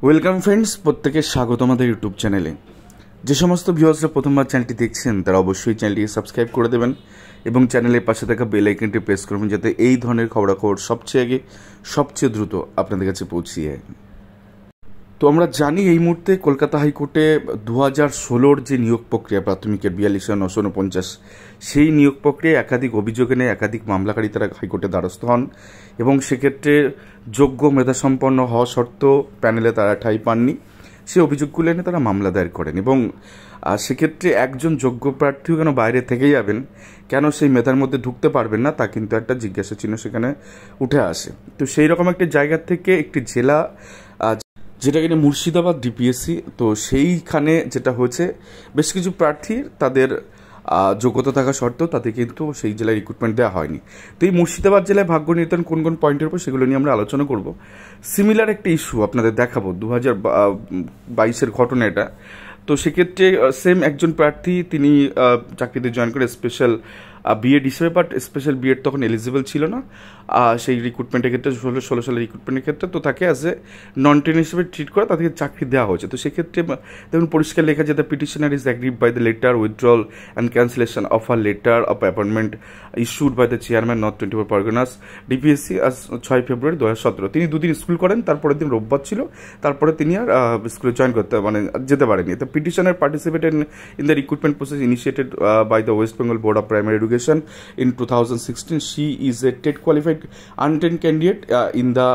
Welcome friends, প্রত্যেকের স্বাগত আমাদের ইউটিউব চ্যানেলে। যে সমস্ত ভিউয়ার্সরা প্রথমবার চ্যানেলটি দেখছেন তারা অবশ্যই চ্যানেলটিকে সাবস্ক্রাইব করে দেবেন এবং চ্যানেলের পাশে থাকা বেল আইকনটি প্রেস করবেন যাতে এই ধরনের খবরাখবর সবচেয়ে আগে সবচেয়ে দ্রুত আপনাদের কাছে পৌঁছিয়ে যায়। তো আমরা জানি এই মুহূর্তে কলকাতা হাইকোর্টে 2016 যে নিয়োগ প্রক্রিয়া প্রাথমিকের 42,949 সেই নিয়োগ প্রক্রিয়ায় একাধিক অভিযোগ এনে একাধিক মামলাকারী তারা হাইকোর্টে দ্বারস্থ হন এবং সেক্ষেত্রে যোগ্য মেধাসম্পন্ন হওয়া সত্ত্বেও প্যানেলে তারা ঠাঁই পাননি। সেই অভিযোগগুলো এনে তারা মামলা দায়ের করেন এবং সেক্ষেত্রে একজন যোগ্য প্রার্থীও কেন বাইরে থেকে যাবেন, কেন সেই মেধার মধ্যে ঢুকতে পারবেন না, তা কিন্তু একটা জিজ্ঞাসা চিহ্ন সেখানে উঠে আসে। তো সেই রকম একটি জায়গা থেকে একটি জেলা যেটা কিনা মুর্শিদাবাদ ডিপিএসসি, তো সেইখানে যেটা হয়েছে বেশ কিছু প্রার্থীর তাদের যোগ্যতা থাকা সত্ত্বেও তাদের কিন্তু সেই জেলায় রিক্রুটমেন্ট দেওয়া হয়নি। তো এই মুর্শিদাবাদ জেলায় ভাগ্য নির্ধারণ কোন কোন পয়েন্টের উপর সেগুলো নিয়ে আমরা আলোচনা করব। সিমিলার একটা ইস্যু আপনাদের দেখাবো 2022-এর ঘটনা এটা। তো সেক্ষেত্রে সেম একজন প্রার্থী তিনি চাকরিতে জয়েন করে স্পেশাল বিএড হিসেবে, বাট স্পেশাল বিএড তখন এলিজিবল ছিল না সেই রিক্রুটমেন্টের ক্ষেত্রে, 16 সালের রিক্রুটমেন্টের ক্ষেত্রে। তো তাকে অ্যাজ এ নন ট্রেন হিসেবে ট্রিট করে তাদেরকে চাকরি দেওয়া হয়েছে। তো সেক্ষেত্রে দেখুন পরিষ্কার লেখা যে the petitioner is agreed by the letter withdrawal and cancellation of a letter of appointment issued by the chairman north 24 Parganas DPSC আজ 6 ফেব্রুয়ারি 2017। তিনি দুদিন স্কুল করেন, তারপরের দিন রোববার ছিল, তারপরে তিনি আর স্কুলে জয়েন করতে যেতে পারেনি। The petitioner participated in the recruitment process initiated by the West Bengal board of primary education in 2016. She is a TET qualified untrained candidate in the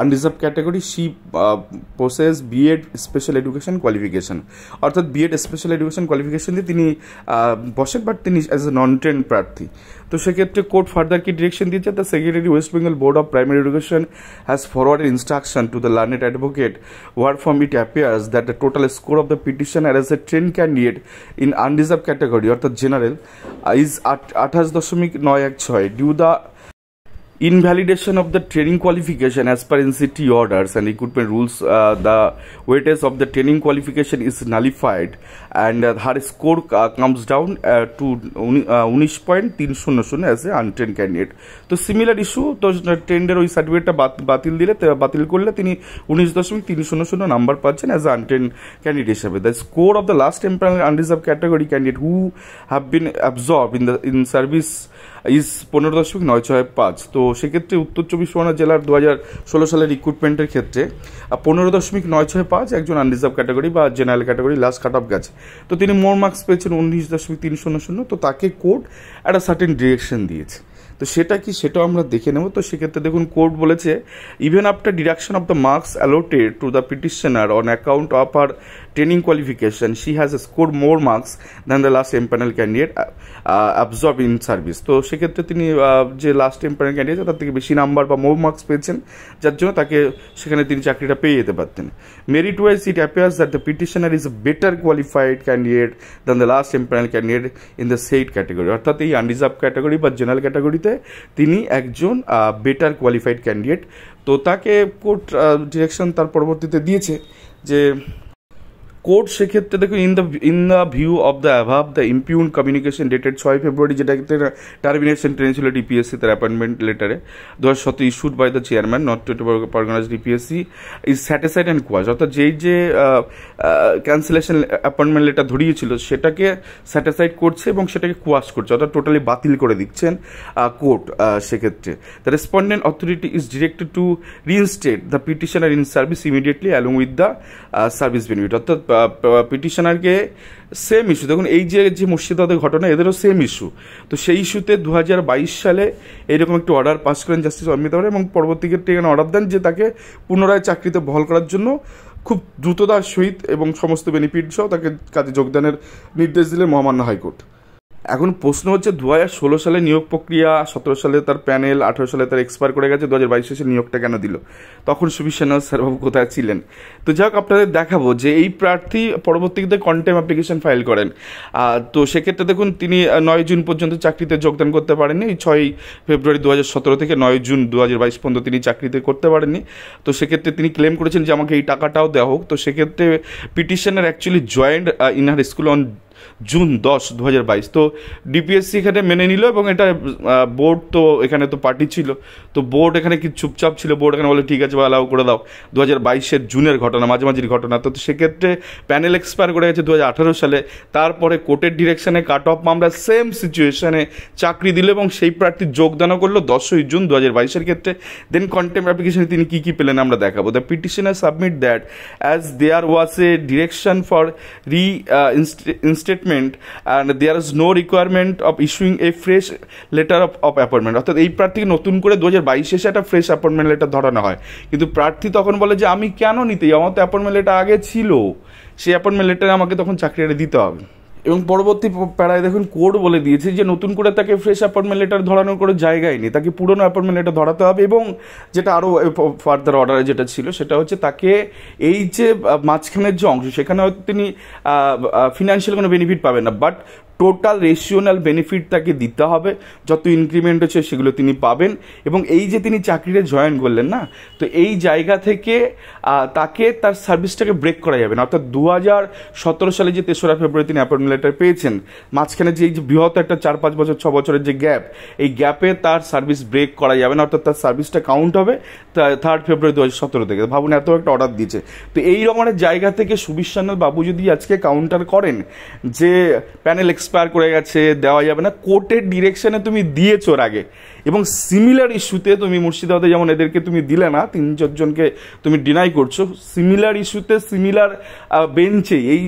unreserved category. She possesses B.Ed special education qualification, অর্থাৎ B.Ed special education qualification দিয়ে তিনি বসেন, but তিনি as a non train প্রার্থী। তো সেক্ষেত্রে court further কি direction দিয়েছে, the secretary West Bengal board of primary education has forwarded instruction to the learned advocate wherefrom it appears that the total score of the petitioner as a train candidate in unreserved category অর্থাৎ general is 28.916 due the invalidation of the training qualification as per NCT orders and recruitment rules. The weightage of the training qualification is nullified and her score comes down to 19.300 as a untrained candidate. তো similar issue, তো ট্রেন্ডের ওই সার্টিফিকেটটা বাতিল করলে তিনি 19.300 number পাচ্ছেন as a untrained candidate হিসাবে। The score of the last employment unreserved category candidate who have been absorb in service is 15.965। তো সেক্ষেত্রে উত্তর 24 পরগনা জেলার 2016 সালের রিক্রুটমেন্টের ক্ষেত্রে 15.965 একজন আনরিজার্ভ ক্যাটাগরি বা general category last cut off গেছে। তো তিনি মোর মার্কস পেয়েছেন 19.300। তো তাকে কোর্ট একটা সার্টেন ডিরেকশন দিয়েছে। তো সেটা কি সেটাও আমরা দেখে নেব। তো সেক্ষেত্রে দেখুন কোর্ট বলেছে even after deduction of the marks allotted to the petitioner on account of her training qualification she has score more marks than the last empanel candidate absorb in service. তো সেক্ষেত্রে তিনি যে লাস্ট এমপ্যানেল ক্যান্ডিডেট তার থেকে বেশি number বা মোর marks পেয়েছেন, যার জন্য তাকে সেখানে তিনি চাকরিটা পেয়ে যেতে পারতেন। Merit wise it appears that the petitioner is a better qualified candidate than the last empanel candidate in the said category, অর্থাৎ এই আনরিজার্ভ ক্যাটাগরি বা জেনারেল ক্যাটাগরিতে তিনি একজন বেটার কোয়ালিফাইড ক্যান্ডিডেট। তো তাকে কোর্ট ডিরেকশন তার পরবর্তীতে দিয়েছে যে কোর্ট সেক্ষেত্রে দেখুন in the view of the above the impugned communication dated 6 February, যেটা টার্মিনেশন ট্রেন ছিল ডিপিএসসি তার অ্যাপয়েন্টমেন্ট লেটারে 2017 issued by the chairman north 24 Parganas DPSC is satisfied and quash, অর্থাৎ যে ক্যান্সেলেশন অ্যাপয়েন্টমেন্ট লেটার ধরিয়েছিল সেটাকে স্যাটিসফাইড করছে এবং সেটাকে কোয়াশ করছে, অর্থাৎ টোটালি বাতিল করে দিচ্ছেন কোর্ট। সেক্ষেত্রে the respondent authority is directed to reinstate the petitioner in service immediately along with the service benefit, অর্থাৎ পিটিশনারকে সেম ইস্যু। দেখুন এই যে মুর্শিদাবাদের ঘটনা এদেরও সেম ইস্যু। তো সেই ইস্যুতে 2022 সালে এইরকম একটি অর্ডার পাস করেন জাস্টিস অমিত আরোরা এবং পরবর্তী ক্ষেত্রে এখানে অর্ডার দেন যে তাকে পুনরায় চাকরিতে বহাল করার জন্য খুব দ্রুততার সহিত এবং সমস্ত বেনিফিট সহ তাকে কাজে যোগদানের নির্দেশ দিলেন মহামান্য হাইকোর্ট। এখন প্রশ্ন হচ্ছে 2016 সালে নিয়োগ প্রক্রিয়া, 17 সালে তার প্যানেল, 18 সালে তার এক্সপায়ার করে গেছে, 2022 সালে নিয়োগটা কেন দিল? তখন সুবিশানা স্যারবাবু কোথায় ছিলেন? তো যাক আপনাদের দেখাবো যে এই প্রার্থী পরবর্তীতে কন্টেম অ্যাপ্লিকেশন ফাইল করেন। তো সেক্ষেত্রে দেখুন তিনি 9 জুন পর্যন্ত চাকরিতে যোগদান করতে পারেননি। 6 ফেব্রুয়ারি 2017 থেকে 9 জুন 2022 পর্যন্ত তিনি চাকরিতে করতে পারেননি। তো সেক্ষেত্রে তিনি ক্লেম করেছেন যে আমাকে এই টাকাটাও দেওয়া হোক। তো সেক্ষেত্রে petitioner actually joint in her school on June 10, 2022। তো ডিপিএসসি এখানে মেনে নিল এবং এটা বোর্ড তো এখানে তো পার্টি ছিল, তো বোর্ড এখানে কি চুপচাপ ছিল, বোর্ড এখানে বলে ঠিক আছে অ্যালাউ করে দাও। 2022 জুনের ঘটনা, মাঝামাঝির ঘটনা। তো সেক্ষেত্রে প্যানেল এক্সপায়ার করে গেছে 2018 সালে। তারপরে কোর্টের ডিরেকশনে কাট অফ মামলা সেম সিচুয়েশনে চাকরি দিল এবং সেই প্রার্থী যোগদানও করলো 10ই জুন 2022 ক্ষেত্রে। দেন কন্টেম্প অ্যাপ্লিকেশনে তিনি কী কী পেলেন আমরা দেখাবো। The petitioner submit that as there was a direction for instatement and there is no requirement of issuing a fresh letter of appointment. অর্থাৎ এই প্রার্থীকে নতুন করে 2022 এসে একটা ফ্রেশ অ্যাপয়েন্টমেন্ট লেটার ধরানো হয়, কিন্তু প্রার্থী তখন বলে যে আমি কেন নিতে যাই, আমার তো অ্যাপয়েন্টমেন্ট লেটার আগে ছিল, সেই অ্যাপয়েন্টমেন্ট লেটার আমাকে তখন চাকরিটা দিতে হবে। এবং পরবর্তী প্যারায় দেখুন কোর্ট বলে দিয়েছে যে নতুন করে তাকে ফ্রেশ অ্যাপয়েন্টমেন্ট লেটার ধরানোর কোনো জায়গায় নেই, তাকে পুরনো অ্যাপয়েন্টমেন্ট লেটার ধরাতে হবে। এবং যেটা আরও ফার্দার অর্ডারে যেটা ছিল সেটা হচ্ছে তাকে এই যে মাঝখানের যে অংশ সেখানে হয়তো তিনি ফিনান্সিয়াল কোনো বেনিফিট পাবেন না, বাট টোটাল রেশিওনাল বেনিফিট তাকে দিতে হবে, যত ইনক্রিমেন্ট হচ্ছে সেগুলো তিনি পাবেন। এবং এই যে তিনি চাকরিতে জয়েন করলেন না, তো এই জায়গা থেকে তাকে তার সার্ভিসটাকে ব্রেক করা যাবে না। অর্থাৎ 2017 সালে যে 3রা ফেব্রুয়ারি তিনি অ্যাপয়েন্টমেন্ট লেটার পেয়েছেন, মাঝখানে যে এই যে বৃহৎ একটা 4-5 বছর 6 বছরের যে গ্যাপ, এই গ্যাপে তার সার্ভিস ব্রেক করা যাবে না। অর্থাৎ তার সার্ভিসটা কাউন্ট হবে 3 ফেব্রুয়ারি 2017 থেকে। ভাবুন এত একটা অর্ডার দিয়েছে। তো এই রকমের জায়গা থেকে সুবিশ সান্যাল বাবু যদি আজকে কাউন্টার করেন যে প্যানেল এক্সপায়ার করে গেছে, দেওয়া যাবে না, কোর্টের ডিরেকশনে তুমি দিয়েছো আগে, এবং সিমিলার ইস্যুতে তুমি মুর্শিদাবাদে যেমন এদেরকে তুমি দিলে না, 3-4 জনকে তুমি ডিনাই করছো, সিমিলার ইস্যুতে সিমিলার বেঞ্চেই, এই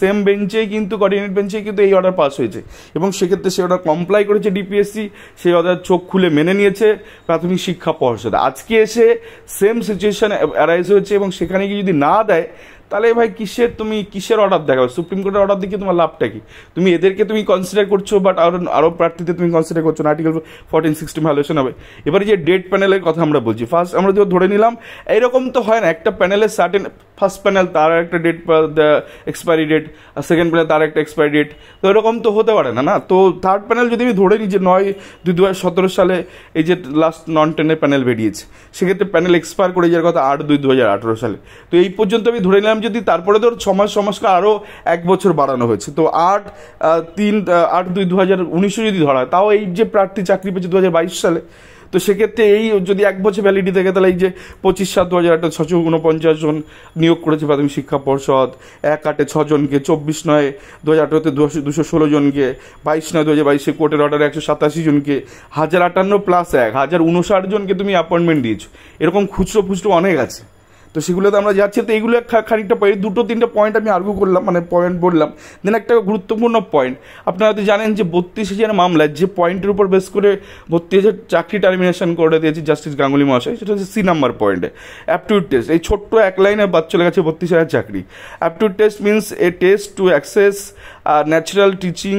সেম বেঞ্চেই কিন্তু কোঅর্ডিনেট বেঞ্চেই কিন্তু এই অর্ডার পাস হয়েছে। এবং সেক্ষেত্রে সে অর্ডার কমপ্লাই করেছে ডিপিএসসি, সেই অর্ডার চোখ খুলে মেনে নিয়েছে প্রাথমিক শিক্ষা পর্ষদ। আজকে এসে সেম সিচুয়েশন অ্যারাইজ হয়েছে এবং সেখানে গিয়ে যদি না দেয়, তাহলে ভাই কিসের অর্ডার দেখাবে? সুপ্রিম কোর্টের অর্ডার দিকে তোমার লাভটা কি? তুমি এদেরকে তুমি কনসিডার করছো, বাট আরও প্রার্থীতে তুমি কনসিডার করছো না। আর্টিকেল 1460 ভায়োলেশন হবে। এবারে যে ডেট প্যানেলের কথা আমরা বলছি, ফার্স্ট আমরা যে ধরে নিলাম, এইরকম তো হয় না, একটা প্যানেলের সার্টেন, ফার্স্ট প্যানেল তার একটা ডেট এক্সপায়ারি ডেট, আর সেকেন্ড প্যানেল তার একটা এক্সপায়ারি ডেট, তো এরকম তো হতে পারে না। তো থার্ড প্যানেল যদি আমি ধরে নিই যে 9/2/2017 সালে এই যে লাস্ট নন টেনের প্যানেল বেরিয়েছে, সেক্ষেত্রে প্যানেল এক্সপায়ার করে যাওয়ার কথা 8/2/2018 সালে। তো এই পর্যন্ত আমি ধরে নিলাম, যদি তারপরে ধর 6 মাস আরও 1 বছর বাড়ানো হয়েছে, তো 8/2/2019 যদি ধরা হয়, তাও এই যে প্রার্থী চাকরি পেয়েছে 2022 সালে, তো সেক্ষেত্রে এই যদি 1 বছর ভ্যালিডিটি থাকে, তাহলে এই যে 25/7/2018 649 জন নিয়োগ করেছে প্রাথমিক শিক্ষা পর্ষদ, 1/8 6 জনকে, 24/9/2018 216 জনকে, 22/9/2022 কোর্টের অর্ডারে 187 জনকে, 1058 + 1 1059 জনকে তুমি অ্যাপয়েন্টমেন্ট দিয়েছো। এরকম খুচরো অনেক আছে, তো সেগুলোতে আমরা যাচ্ছি। তো এইগুলো খানিকটা 2-3টা পয়েন্ট আমি আর্গু করলাম, মানে পয়েন্ট বললাম। দেন একটা গুরুত্বপূর্ণ পয়েন্ট, আপনারা তো জানেন যে 32,000 মামলায় যে পয়েন্টের উপর বেস করে 32,000 চাকরি টার্মিনেশন করে দিয়েছে জাস্টিস গাঙ্গুলি মহাশয়, সেটা হচ্ছে C নাম্বার পয়েন্টে অ্যাপটিউড টেস্ট। এই ছোট্ট এক লাইনে বাদ চলে গেছে 32,000 চাকরি। Aptitude test means a test to access natural teaching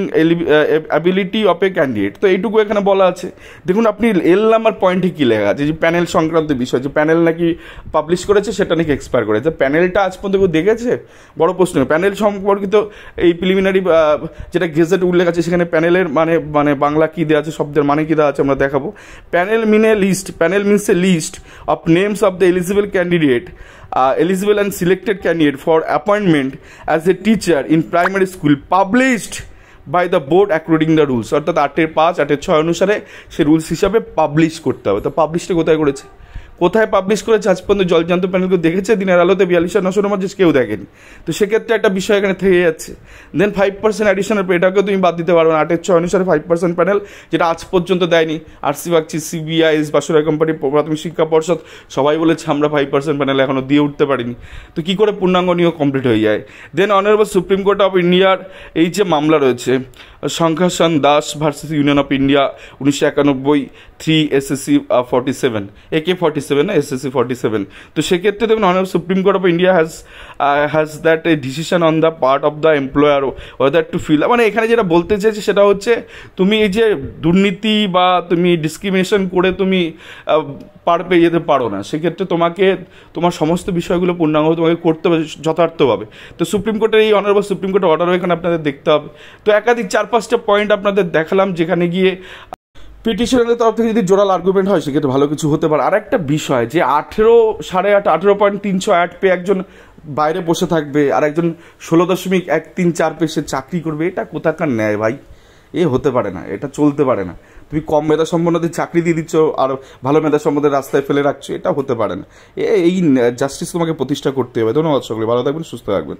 ability of a candidate. তো এইটুকু এখানে বলা আছে। দেখুন আপনি L নাম্বার পয়েন্টে কী লেখা আছে, যে প্যানেল সংক্রান্ত বিষয়, যে প্যানেল নাকি পাবলিশ করেছে সেটা নাকি এক্সপায়ার করেছে। প্যানেলটা আজ পর্যন্ত কেউ দেখেছে? বড় প্রশ্ন। প্যানেল সম্পর্কিত এই প্রিলিমিনারি যেটা গেজেট উল্লেখ আছে, সেখানে প্যানেলের মানে বাংলা কী দেওয়া আছে, শব্দের মানে কী দেওয়া আছে আমরা দেখাবো। Panel means a list of names of the eligible candidate, eligible and selected candidate for appointment as a teacher in primary school published by the board according the rules। অর্থাৎ 8/5 8/6 অনুসারে সে রুলস হিসাবে পাবলিশ করতে হবে। তো পাবলিশটা কোথায় publish করেছে আজ পর্যন্ত জলজান্ত প্যানেলকে দেখেছে? দিনের আলোতে 42,900 মধ্যে কেউ দেখেনি। তো সেক্ষেত্রে একটা বিষয় এখানে থেকে যাচ্ছে। দেন 5% অ্যাডিশনাল পে, এটাকেও তুমি বাদ দিতে পারবে না। 8/6 অনুসারে 5% প্যানেল, যেটা আজ পর্যন্ত দেয়নি। RC বাগচি, CBIS, বাসুরা কোম্পানি, প্রাথমিক শিক্ষা পর্ষদ সবাই বলেছে আমরা 5% প্যানেল এখনও দিয়ে উঠতে পারিনি। তো কী করে পূর্ণাঙ্গ নিয়োগ কমপ্লিট হয়ে যায়? Then honourable supreme court of ইন্ডিয়ার এই যে মামলা রয়েছে, Shankarsan Das versus union of India 1991 3 SSC 47 AK 47 না SSC 47। তো সেক্ষেত্রে দেখুন honourable supreme court of India has that a decision on the part of the employer whether to fill, মানে এখানে যেটা বলতে চাইছে সেটা হচ্ছে তুমি এই যে দুর্নীতি বা তুমি ডিসক্রিমিনেশন করে তুমি পার পেয়ে যেতে পারো না, সেক্ষেত্রে তোমাকে তোমার সমস্ত বিষয়গুলো পূর্ণাঙ্গ তোমাকে করতে হবে যথার্থভাবে। তো সুপ্রিম কোর্টের এই অনারেবল সুপ্রিম কোর্টের অর্ডারও এখানে আপনাদের দেখতে হবে। তো একাধিক 4-5টা পয়েন্ট আপনাদের দেখালাম, যেখানে গিয়ে পিটিশনের তরফ থেকে যদি জোরাল আর্গুমেন্ট হয় সেক্ষেত্রে ভালো কিছু হতে পারে। আর একটা বিষয় যে 18.8 18.308 পেয়ে একজন বাইরে বসে থাকবে আর একজন 16.134 পেয়ে সে চাকরি করবে, এটা কোথাকার ন্যায় ভাই? এ হতে পারে না, এটা চলতে পারে না। তুমি কম মেধা সম্পন্নদের চাকরি দিয়ে দিচ্ছ আর ভালো মেধা সম্পন্নদের রাস্তায় ফেলে রাখছো, এটা হতে পারে না। এই জাস্টিস তোমাকে প্রতিষ্ঠা করতে হবে। ধন্যবাদ সকলে, ভালো থাকবেন, সুস্থ থাকবেন।